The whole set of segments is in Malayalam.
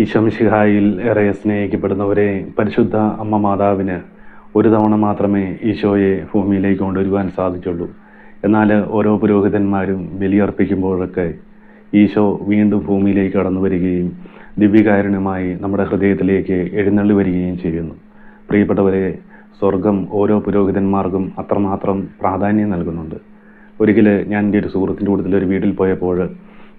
ഈശോമിശിഹായിൽ ഏറെ സ്നേഹിക്കപ്പെടുന്നവരെ, പരിശുദ്ധ അമ്മ മാതാവിന് ഒരു തവണ മാത്രമേ ഈശോയെ ഭൂമിയിലേക്ക് കൊണ്ടുവരുവാൻ സാധിച്ചുള്ളൂ. എന്നാൽ ഓരോ പുരോഹിതന്മാരും ബലിയർപ്പിക്കുമ്പോഴൊക്കെ ഈശോ വീണ്ടും ഭൂമിയിലേക്ക് കടന്നു വരികയും ദിവ്യകാരുണ്യമായി നമ്മുടെ ഹൃദയത്തിലേക്ക് എഴുന്നള്ളി വരികയും ചെയ്യുന്നു. പ്രിയപ്പെട്ടവരെ, സ്വർഗം ഓരോ പുരോഹിതന്മാർക്കും അത്രമാത്രം പ്രാധാന്യം നൽകുന്നുണ്ട്. ഒരിക്കൽ ഞാൻ എൻ്റെ ഒരു സുഹൃത്തിൻ്റെ കൂട്ടത്തിൽ ഒരു വീട്ടിൽ പോയപ്പോൾ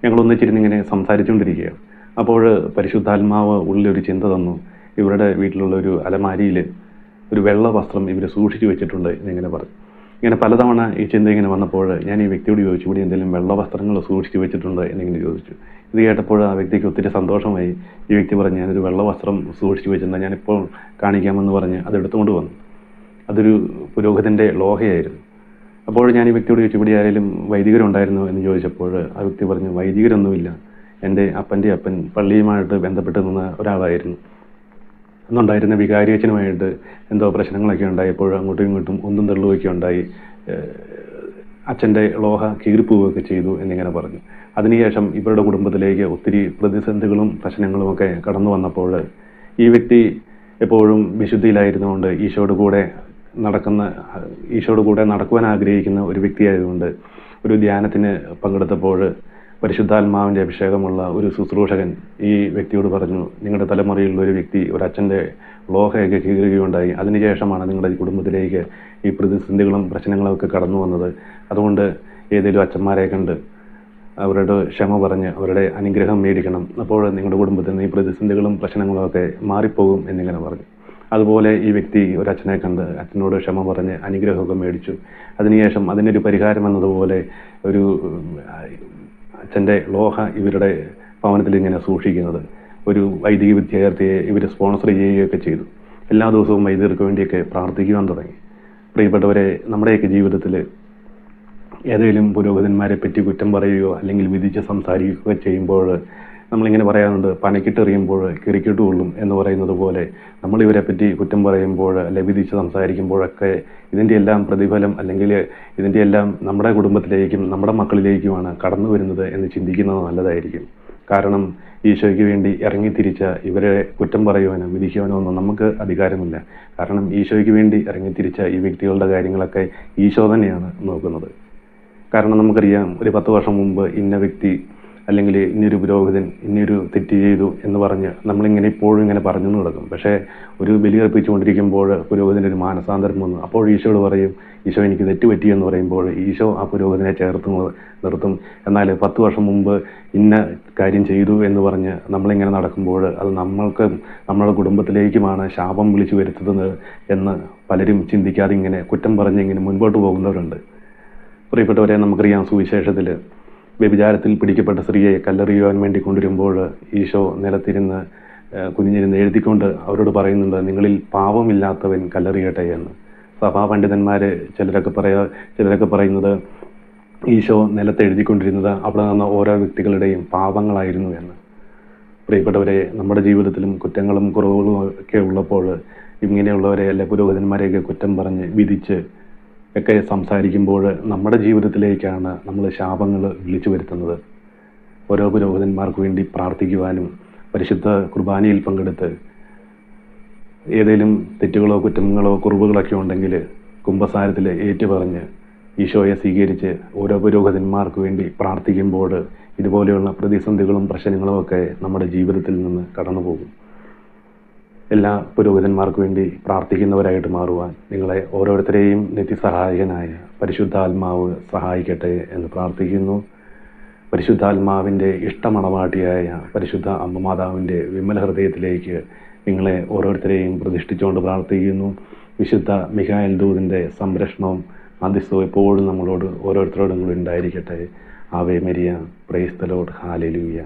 ഞങ്ങൾ ഒന്നിച്ചിരുന്നിങ്ങനെ സംസാരിച്ചുകൊണ്ടിരിക്കുകയാണ്. അപ്പോൾ പരിശുദ്ധാത്മാവ് ഉള്ളിലൊരു ചിന്ത തന്നു. ഇവരുടെ വീട്ടിലുള്ള ഒരു അലമാരിയിൽ ഒരു വെള്ള വസ്ത്രം ഇവർ സൂക്ഷിച്ചു വെച്ചിട്ടുണ്ട് എന്നിങ്ങനെ പറഞ്ഞു. ഇങ്ങനെ പലതവണ ഈ ചിന്ത ഇങ്ങനെ വന്നപ്പോൾ ഞാൻ ഈ വ്യക്തിയോട് ചോദിച്ചു, ഇവിടെ എന്തെങ്കിലും വെള്ള വസ്ത്രങ്ങൾ സൂക്ഷിച്ചു വെച്ചിട്ടുണ്ട് എന്നിങ്ങനെ ചോദിച്ചു. ഇത് കേട്ടപ്പോൾ ആ വ്യക്തിക്ക് ഒത്തിരി സന്തോഷമായി. ഈ വ്യക്തി പറഞ്ഞു, ഞാനൊരു വെള്ള വസ്ത്രം സൂക്ഷിച്ചു വെച്ചിട്ടുണ്ട്, ഞാനിപ്പോൾ കാണിക്കാമെന്ന് പറഞ്ഞ് അതെടുത്തുകൊണ്ട് വന്നു. അതൊരു പുരോഹിതൻ്റെ ലോഹയായിരുന്നു. അപ്പോൾ ഞാൻ ഈ വ്യക്തിയോട് ചോദിച്ചു, ഇവിടെ ആയാലും വൈദികരുണ്ടായിരുന്നു എന്ന് ചോദിച്ചപ്പോൾ ആ വ്യക്തി പറഞ്ഞു, വൈദികരൊന്നുമില്ല, എൻ്റെ അപ്പൻ്റെ അപ്പൻ പള്ളിയുമായിട്ട് ബന്ധപ്പെട്ട് നിന്ന ഒരാളായിരുന്നു. അന്നുണ്ടായിരുന്ന വികാരിയച്ഛനുമായിട്ട് എന്തോ പ്രശ്നങ്ങളൊക്കെ ഉണ്ടായപ്പോൾ അങ്ങോട്ടും ഇങ്ങോട്ടും ഒന്നും തള്ളുകയൊക്കെ ഉണ്ടായി. അച്ഛൻ്റെ ലോഹ കീറിപ്പോവുകയൊക്കെ ചെയ്തു എന്നിങ്ങനെ പറഞ്ഞു. അതിനുശേഷം ഇവരുടെ കുടുംബത്തിലേക്ക് ഒത്തിരി പ്രതിസന്ധികളും പ്രശ്നങ്ങളുമൊക്കെ കടന്നു വന്നപ്പോൾ ഈ വ്യക്തി എപ്പോഴും വിശുദ്ധിയിലായിരുന്നുകൊണ്ട് ഈശോയുടെ കൂടെ നടക്കുവാൻ ആഗ്രഹിക്കുന്ന ഒരു വ്യക്തിയായതുകൊണ്ട് ഒരു ധ്യാനത്തിന് പങ്കെടുത്തപ്പോൾ പരിശുദ്ധാത്മാവിൻ്റെ അഭിഷേകമുള്ള ഒരു ശുശ്രൂഷകൻ ഈ വ്യക്തിയോട് പറഞ്ഞു, നിങ്ങളുടെ തലമുറയിലുള്ള ഒരു വ്യക്തി ഒരു അച്ഛൻ്റെ ലോഹയൊക്കെ കീറുകയുണ്ടായി. അതിനുശേഷമാണ് നിങ്ങളുടെ കുടുംബത്തിലേക്ക് ഈ പ്രതിസന്ധികളും പ്രശ്നങ്ങളും ഒക്കെ കടന്നു വന്നത്. അതുകൊണ്ട് ഏതെങ്കിലും അച്ഛന്മാരെ കണ്ട് അവരുടെ ക്ഷമ പറഞ്ഞ് അവരുടെ അനുഗ്രഹം മേടിക്കണം. അപ്പോൾ നിങ്ങളുടെ കുടുംബത്തിൽ നിന്ന് ഈ പ്രതിസന്ധികളും പ്രശ്നങ്ങളും ഒക്കെ മാറിപ്പോകും എന്നിങ്ങനെ പറഞ്ഞു. അതുപോലെ ഈ വ്യക്തി ഒരു അച്ഛനെ കണ്ട് അച്ഛനോട് ക്ഷമ പറഞ്ഞ് അനുഗ്രഹമൊക്കെ മേടിച്ചു. അതിനുശേഷം അതിനൊരു പരിഹാരം എന്നതുപോലെ ഒരു അച്ഛൻ്റെ ലോഹ ഇവരുടെ ഭവനത്തിൽ ഇങ്ങനെ സൂക്ഷിക്കുന്നത് ഒരു വൈദിക വിദ്യാർത്ഥിയെ ഇവർ സ്പോൺസർ ചെയ്യുകയൊക്കെ ചെയ്തു. എല്ലാ ദിവസവും വൈദികർക്ക് വേണ്ടിയൊക്കെ പ്രാർത്ഥിക്കുവാൻ തുടങ്ങി. പ്രിയപ്പെട്ടവരെ, നമ്മുടെയൊക്കെ ജീവിതത്തിൽ ഏതെങ്കിലും പുരോഹിതന്മാരെ പറ്റി കുറ്റം പറയുകയോ അല്ലെങ്കിൽ വിധിച്ച് സംസാരിക്കുകയോ ചെയ്യുമ്പോൾ നമ്മളിങ്ങനെ പറയാറുണ്ട്, പനക്കിട്ടെറിയുമ്പോൾ കിറിക്കിട്ട് കൊള്ളും എന്ന് പറയുന്നത് പോലെ നമ്മളിവരെ പറ്റി കുറ്റം പറയുമ്പോൾ അല്ലെങ്കിൽ വിധിച്ച് സംസാരിക്കുമ്പോഴൊക്കെ ഇതിൻ്റെ എല്ലാം പ്രതിഫലം അല്ലെങ്കിൽ ഇതിൻ്റെ എല്ലാം നമ്മുടെ കുടുംബത്തിലേക്കും നമ്മുടെ മക്കളിലേക്കുമാണ് കടന്നു വരുന്നത് എന്ന് ചിന്തിക്കുന്നത് നല്ലതായിരിക്കും. കാരണം ഈശോയ്ക്ക് വേണ്ടി ഇറങ്ങിത്തിരിച്ച ഇവരെ കുറ്റം പറയുവാനോ വിധിക്കുവാനോ ഒന്നും നമുക്ക് അധികാരമില്ല. കാരണം ഈശോയ്ക്ക് വേണ്ടി ഇറങ്ങിത്തിരിച്ച ഈ വ്യക്തികളുടെ കാര്യങ്ങളൊക്കെ ഈശോ തന്നെയാണ് നോക്കുന്നത്. കാരണം നമുക്കറിയാം, ഒരു 10 വർഷം മുമ്പ് ഇന്ന വ്യക്തി അല്ലെങ്കിൽ ഇന്നൊരു പുരോഹിതൻ ഇന്നൊരു തെറ്റ് ചെയ്തു എന്ന് പറഞ്ഞ് നമ്മളിങ്ങനെ ഇപ്പോഴും ഇങ്ങനെ പറഞ്ഞു നടക്കും. പക്ഷേ ഒരു ബലിയർപ്പിച്ചുകൊണ്ടിരിക്കുമ്പോൾ പുരോഹിതൻ്റെ ഒരു മാനസാന്തരം വന്നു. അപ്പോൾ ഈശോയോട് പറയും, ഈശോ എനിക്ക് തെറ്റുപറ്റി എന്ന് പറയുമ്പോൾ ഈശോ ആ പുരോഹിതനെ ചേർത്ത് നിർത്തും. എന്നാൽ 10 വർഷം മുമ്പ് ഇന്ന കാര്യം ചെയ്തു എന്ന് പറഞ്ഞ് നമ്മളിങ്ങനെ നടക്കുമ്പോൾ അത് നമ്മുടെ കുടുംബത്തിലേക്കുമാണ് ശാപം വിളിച്ചു വരുത്തുന്നത് എന്ന് പലരും ചിന്തിക്കാതെ ഇങ്ങനെ കുറ്റം പറഞ്ഞ് ഇങ്ങനെ മുൻപോട്ട് പോകുന്നവരുണ്ട്. പ്രിയപ്പെട്ടവരെ, നമുക്കറിയാം, സുവിശേഷത്തിൽ വ്യഭിചാരത്തിൽ പിടിക്കപ്പെട്ട സ്ത്രീയെ കല്ലെറിയുവാൻ വേണ്ടി കൊണ്ടുവരുമ്പോൾ ഈശോ നിലത്തിരുന്ന് കുനിഞ്ഞിരുന്ന് എഴുതിക്കൊണ്ട് അവരോട് പറയുന്നുണ്ട്, നിങ്ങളിൽ പാപമില്ലാത്തവൻ കല്ലെറിയട്ടെ എന്ന്. സഭാപണ്ഡിതന്മാർ ചിലരൊക്കെ പറയുന്നത് ഈശോ നിലത്ത് എഴുതിക്കൊണ്ടിരുന്നത് അവിടെ നിന്ന് ഓരോ വ്യക്തികളുടെയും പാപങ്ങളായിരുന്നു എന്ന്. പ്രിയപ്പെട്ടവരെ, നമ്മുടെ ജീവിതത്തിലും കുറ്റങ്ങളും കുറവുകളും ഒക്കെ ഉള്ളപ്പോൾ ഇങ്ങനെയുള്ളവരെ അല്ലെ പുരോഹിതന്മാരെയൊക്കെ കുറ്റം പറഞ്ഞ് വിധിച്ച് ഒക്കെ സംസാരിക്കുമ്പോൾ നമ്മുടെ ജീവിതത്തിലേക്കാണ് നമ്മൾ ശാപങ്ങൾ വിളിച്ചു വരുത്തുന്നത്. ഓരോ പുരോഹിതന്മാർക്ക് വേണ്ടി പ്രാർത്ഥിക്കുവാനും പരിശുദ്ധ കുർബാനയിൽ പങ്കെടുത്ത് ഏതെങ്കിലും തെറ്റുകളോ കുറ്റങ്ങളോ കുറവുകളൊക്കെ ഉണ്ടെങ്കിൽ കുമ്പസാരത്തിൽ ഏറ്റുപറഞ്ഞ് ഈശോയെ സ്വീകരിച്ച് ഓരോ പുരോഹിതന്മാർക്ക് വേണ്ടി പ്രാർത്ഥിക്കുമ്പോൾ ഇതുപോലെയുള്ള പ്രതിസന്ധികളും പ്രശ്നങ്ങളും ഒക്കെ നമ്മുടെ ജീവിതത്തിൽ നിന്ന് കടന്നു പോകും. എല്ലാ പുരോഹിതന്മാർക്ക് വേണ്ടി പ്രാർത്ഥിക്കുന്നവരായിട്ട് മാറുവാൻ നിങ്ങളെ ഓരോരുത്തരെയും നിത്യസഹായകനായ പരിശുദ്ധാത്മാവ് സഹായിക്കട്ടെ എന്ന് പ്രാർത്ഥിക്കുന്നു. പരിശുദ്ധാത്മാവിൻ്റെ ഇഷ്ടമണവാട്ടിയായ പരിശുദ്ധ അമ്മ മാതാവിൻ്റെ വിമല ഹൃദയത്തിലേക്ക് നിങ്ങളെ ഓരോരുത്തരെയും പ്രതിഷ്ഠിച്ചുകൊണ്ട് പ്രാർത്ഥിക്കുന്നു. വിശുദ്ധ മിഖായേൽ ദൂതൻ്റെ സംരക്ഷണവും മധ്യസ്ഥവും എപ്പോഴും നമ്മളോട് ഓരോരുത്തരോടും കൂടി ഉണ്ടായിരിക്കട്ടെ. Ave Maria, praise the Lord, hallelujah.